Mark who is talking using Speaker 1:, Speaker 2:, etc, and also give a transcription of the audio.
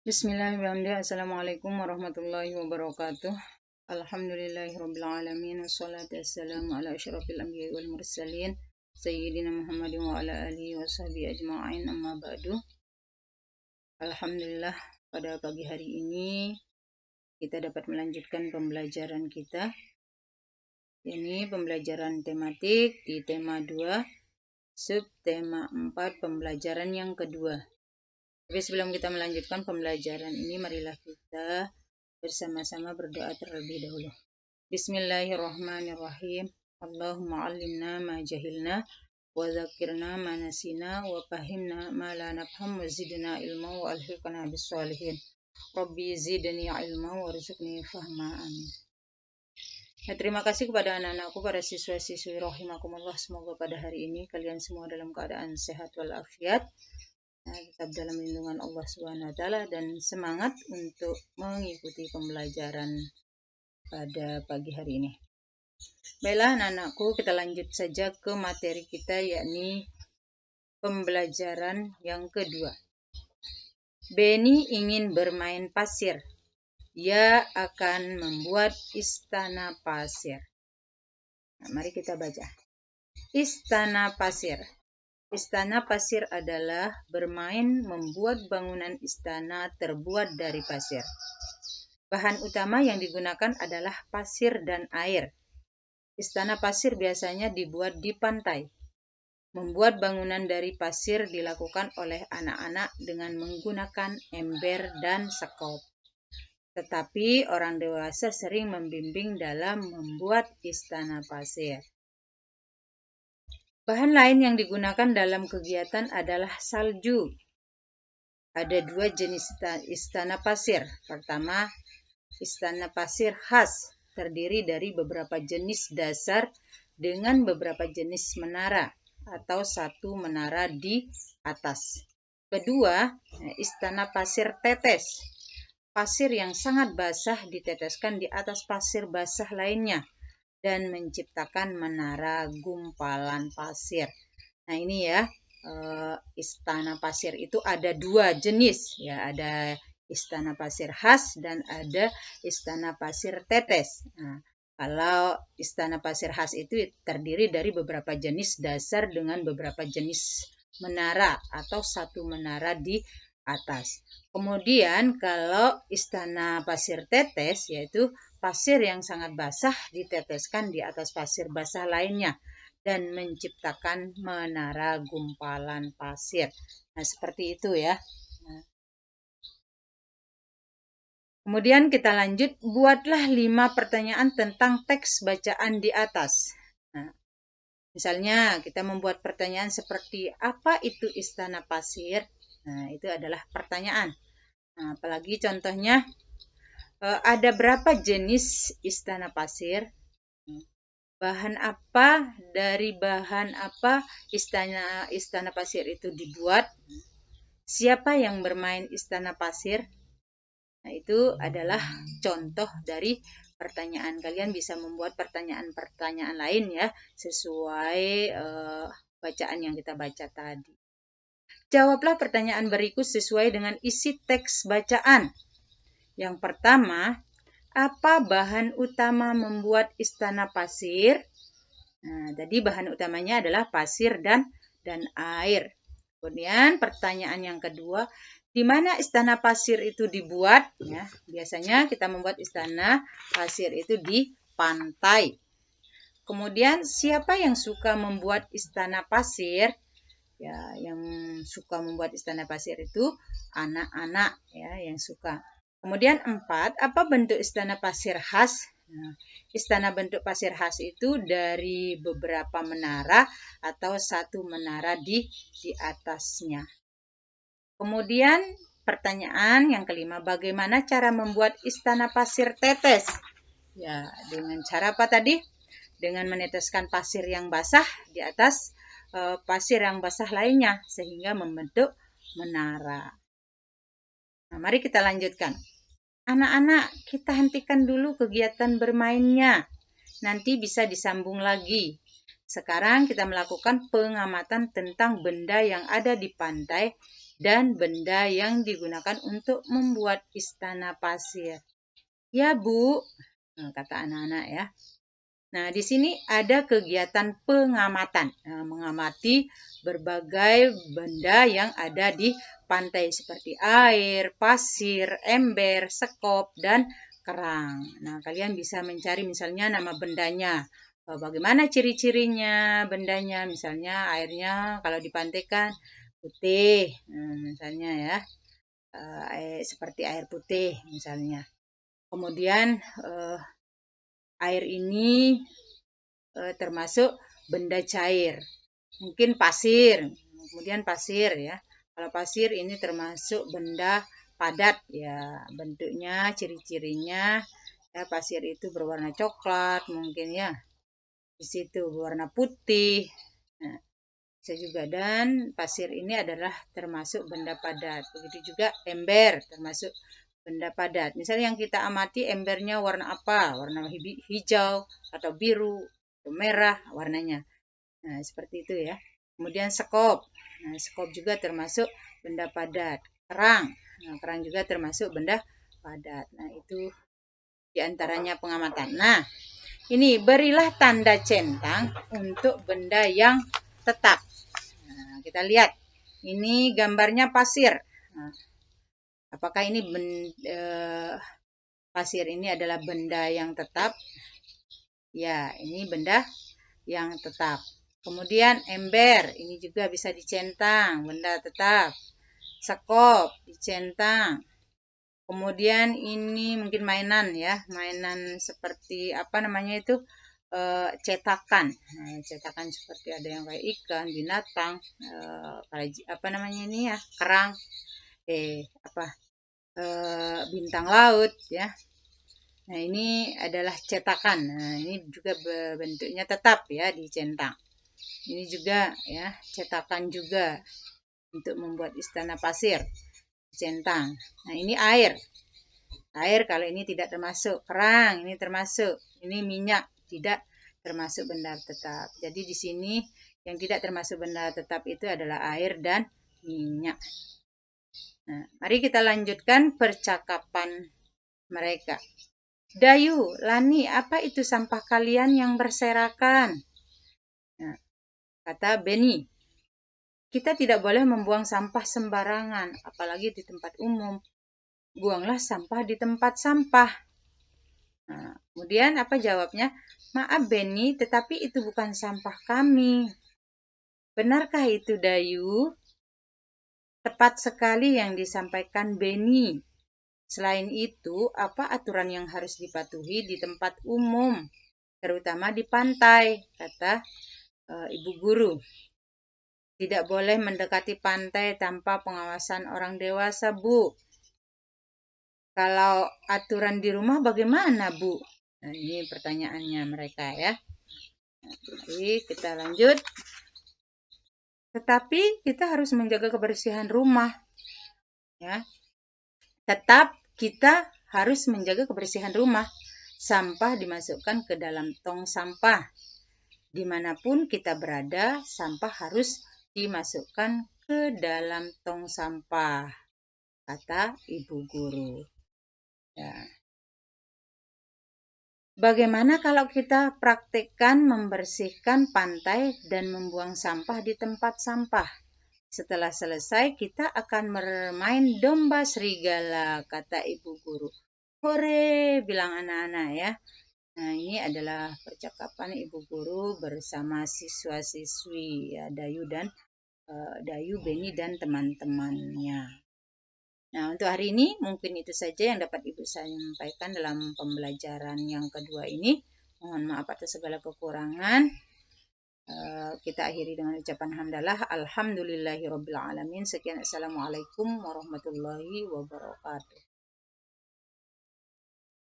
Speaker 1: Bismillahirrahmanirrahim. Assalamualaikum warahmatullahi wabarakatuh. Alhamdulillahirrabbilalamin. Wassalatu wassalamu ala asyrafil anbiya wal mursalin Sayyidina Muhammadin wa ala alihi wa sahbihi ajma'in, amma ba'du. Alhamdulillah, pada pagi hari ini kita dapat melanjutkan pembelajaran kita. Ini pembelajaran tematik di tema 2, subtema 4, pembelajaran yang kedua. Tapi sebelum kita melanjutkan pembelajaran ini, marilah kita bersama-sama berdoa terlebih dahulu. Bismillahirrahmanirrahim. Allahumma allimna ma jahilna wa dzakirna ma nasina wa fahimna ma la nafham wa zidna ilma wa alhiqna bis sholihin. Rabbi zidni ilma warzuqni fahma. Amin. Nah, terima kasih kepada anak-anakku, para siswa-siswi rahimakumullah. Semoga pada hari ini kalian semua dalam keadaan sehat walafiat, tetap dalam lindungan Allah SWT, dan semangat untuk mengikuti pembelajaran pada pagi hari ini. Baiklah anak-anakku, kita lanjut saja ke materi kita, yakni pembelajaran yang kedua. Benny ingin bermain pasir. Ia akan membuat istana pasir. Nah, mari kita baca. Istana pasir. Istana pasir adalah bermain membuat bangunan istana terbuat dari pasir. Bahan utama yang digunakan adalah pasir dan air. Istana pasir biasanya dibuat di pantai. Membuat bangunan dari pasir dilakukan oleh anak-anak dengan menggunakan ember dan sekop. Tetapi orang dewasa sering membimbing dalam membuat istana pasir. Bahan lain yang digunakan dalam kegiatan adalah salju. Ada dua jenis istana pasir. Pertama, istana pasir khas, terdiri dari beberapa jenis dasar dengan beberapa jenis menara atau satu menara di atas. Kedua, istana pasir tetes. Pasir yang sangat basah diteteskan di atas pasir basah lainnya dan menciptakan menara gumpalan pasir. Nah ini ya, istana pasir itu ada dua jenis ya, ada istana pasir khas dan ada istana pasir tetes. Nah, kalau istana pasir khas itu terdiri dari beberapa jenis dasar dengan beberapa jenis menara atau satu menara di atas. Kemudian kalau istana pasir tetes, yaitu pasir yang sangat basah diteteskan di atas pasir basah lainnya dan menciptakan menara gumpalan pasir. Nah, seperti itu ya. Kemudian kita lanjut, buatlah 5 pertanyaan tentang teks bacaan di atas. Nah, misalnya kita membuat pertanyaan seperti, apa itu istana pasir? Nah, itu adalah pertanyaan. Nah, apalagi contohnya, ada berapa jenis istana pasir? Bahan apa, dari bahan apa istana pasir itu dibuat? Siapa yang bermain istana pasir? Nah, itu adalah contoh dari pertanyaan. Kalian bisa membuat pertanyaan-pertanyaan lain ya, sesuai bacaan yang kita baca tadi. Jawablah pertanyaan berikut sesuai dengan isi teks bacaan. Yang pertama, apa bahan utama membuat istana pasir? Nah, tadi bahan utamanya adalah pasir dan air. Kemudian pertanyaan yang kedua, di mana istana pasir itu dibuat? Ya, biasanya kita membuat istana pasir itu di pantai. Kemudian siapa yang suka membuat istana pasir? Ya, yang suka membuat istana pasir itu anak-anak ya yang suka. Kemudian 4, apa bentuk istana pasir khas? Nah, istana bentuk pasir khas itu dari beberapa menara atau satu menara di atasnya. Kemudian pertanyaan yang kelima, bagaimana cara membuat istana pasir tetes? Ya, dengan cara apa tadi? Dengan meneteskan pasir yang basah di atas pasir yang basah lainnya sehingga membentuk menara. Nah, mari kita lanjutkan. Anak-anak, kita hentikan dulu kegiatan bermainnya. Nanti bisa disambung lagi. Sekarang kita melakukan pengamatan tentang benda yang ada di pantai dan benda yang digunakan untuk membuat istana pasir. Ya, Bu, kata anak-anak ya. Nah, di sini ada kegiatan pengamatan. Nah, mengamati berbagai benda yang ada di pantai seperti air, pasir, ember, sekop, dan kerang. Nah, kalian bisa mencari misalnya nama bendanya. Bagaimana ciri-cirinya bendanya? Misalnya airnya kalau di pantai kan putih, misalnya ya, seperti air putih misalnya. Kemudian air ini termasuk benda cair, mungkin pasir, kemudian pasir ya. Kalau pasir ini termasuk benda padat ya, bentuknya, ciri-cirinya ya, pasir itu berwarna coklat mungkin ya, di situ berwarna putih. Nah, bisa juga, dan pasir ini adalah termasuk benda padat. Begitu juga ember termasuk benda padat. Misalnya yang kita amati embernya warna apa? Warna hijau atau biru atau merah warnanya. Nah, seperti itu ya. Kemudian sekop. Nah, sekop juga termasuk benda padat. Kerang. Nah, kerang juga termasuk benda padat. Nah, itu diantaranya pengamatan. Nah, ini berilah tanda centang untuk benda yang tetap. Nah, kita lihat. Ini gambarnya pasir. Nah, apakah ini pasir ini adalah benda yang tetap? Ya, ini benda yang tetap. Kemudian ember, ini juga bisa dicentang, benda tetap. Sekop, dicentang. Kemudian ini mungkin mainan ya, mainan seperti apa namanya itu, cetakan. Nah, cetakan seperti ada yang kayak ikan, binatang, apa namanya ini ya, kerang, bintang laut ya. Nah, ini adalah cetakan. Nah, ini juga bentuknya tetap ya, dicentang. Ini juga ya, cetakan juga untuk membuat istana pasir, dicentang. Nah, ini air. Air kalau ini tidak termasuk. Kerang ini termasuk. Ini minyak tidak termasuk benda tetap. Jadi di sini yang tidak termasuk benda tetap itu adalah air dan minyak. Nah, mari kita lanjutkan percakapan mereka. Dayu, Lani, apa itu sampah kalian yang berserakan? Nah, kata Beni, kita tidak boleh membuang sampah sembarangan, apalagi di tempat umum. Buanglah sampah di tempat sampah. Nah, kemudian apa jawabnya? Maaf Beni, tetapi itu bukan sampah kami. Benarkah itu Dayu? Tepat sekali yang disampaikan Beni. Selain itu, apa aturan yang harus dipatuhi di tempat umum, terutama di pantai, kata Ibu Guru. Tidak boleh mendekati pantai tanpa pengawasan orang dewasa, Bu. Kalau aturan di rumah bagaimana, Bu? Nah, ini pertanyaannya mereka ya. Mari kita lanjut. Tetapi kita harus menjaga kebersihan rumah. Ya. Tetap kita harus menjaga kebersihan rumah. Sampah dimasukkan ke dalam tong sampah. Dimanapun kita berada, sampah harus dimasukkan ke dalam tong sampah, kata Ibu Guru. Ya. Bagaimana kalau kita praktekkan membersihkan pantai dan membuang sampah di tempat sampah? Setelah selesai, kita akan bermain domba serigala, kata Ibu Guru. Hore, bilang anak-anak ya. Nah, ini adalah percakapan Ibu Guru bersama siswa-siswi ya, Dayu, Beni, dan teman-temannya. Nah, untuk hari ini mungkin itu saja yang dapat Ibu sampaikan dalam pembelajaran yang kedua ini. Mohon maaf atas segala kekurangan. Kita akhiri dengan ucapan hamdalah. Alhamdulillahirabbil alamin. Sekian, assalamualaikum warahmatullahi wabarakatuh.